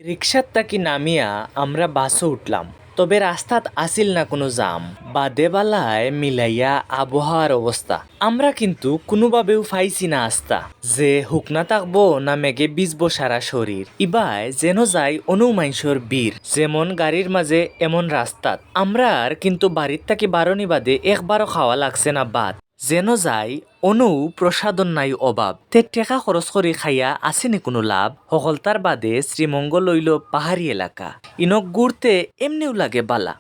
রিক্সার তাকি নামিয়া আমরা বাসও উঠলাম। তবে রাস্তাত আসিল না কোনো জাম। বাদে বালায় মিলাইয়া আবহাওয়ার অবস্থা আমরা কিন্তু কোনোভাবেও পাইছি না আস্তা যে হুকনা থাকবো না মেঘে বিজবো সারা শরীর। ইবাই যেন যাই অনুমাইশর বীর যেমন গাড়ির মাঝে এমন রাস্তাত আমরা আর কিন্তু বাড়ির থাকি বারণি বাদে একবারও খাওয়া লাগছে না বাদ যেন যাই অনু প্রসাদন নাই অভাব তে টেকা খরচ করে খাইয়া আসেনি কোনো লাভ সকলতার বাদে শ্রীমঙ্গল লইল পাহাড়ি এলাকা ইনক ঘুরতে এমনিও লাগে বালা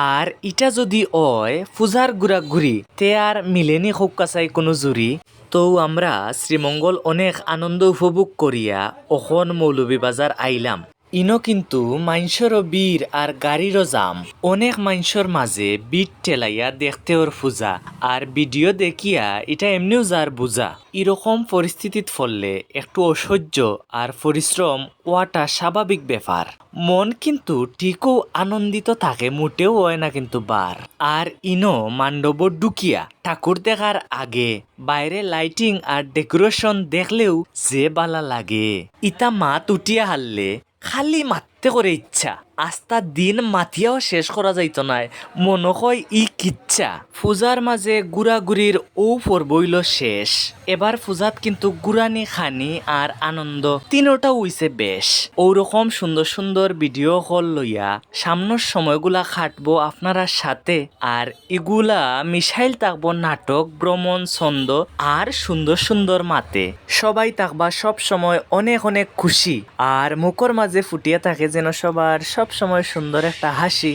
আর ইটা যদি অয় পূজার ঘুরা ঘুরি তে আর মিলেনি হোক কাছাই কোনো জুরি তো আমরা শ্রীমঙ্গল অনেক আনন্দ উপভোগ করিয়া অখন মৌলভীবাজার আইলাম। ইনো কিন্তু মাইনসরও বীর আর গাড়িরও জাম অনেক মাইনসর মাঝে বিট ঠেলাইয়া দেখতে ওর পূজা আর ভিডিও দেখিয়া এটা এমনিও যার বুঝা এরকম পরিস্থিতিত ফললে একটু অসহ্য আর পরিশ্রম ওয়াটা স্বাভাবিক ব্যাপার। মন কিন্তু ঠিকও আনন্দিত থাকে মোটেও হয় না কিন্তু বার। আর ইনো মান্ডব ঢুকিয়া ঠাকুর দেখার আগে বাইরে লাইটিং আর ডেকোরেশন দেখলেও যে বালা লাগে ইতা মাত উঠিয়া হারলে খালি মারতে করে ইচ্ছা আস্তা দিন মাতিয়াও শেষ করা যাইত নাই মনে হয় ই কিচ্ছা। পূজার মাঝে গুড়াগুড়ির ও পর্বইল শেষ এবার পূজাত কিন্তু গুড়ানি খানি আর আনন্দ তিনোটা হইছে বেশ। ওরকম সুন্দর সুন্দর ভিডিও কল লইয়া সামনের সময়গুলা খাটবো আপনারা সাথে আর এগুলা মিশাইল থাকবো নাটক ভ্রমণ ছন্দ আর সুন্দর সুন্দর মাতে সবাই থাকবা সব সময় অনেক অনেক খুশি আর মুখর মাঝে ফুটিয়ে থাকে যেন সবার সব সময় সুন্দর একটা হাসি।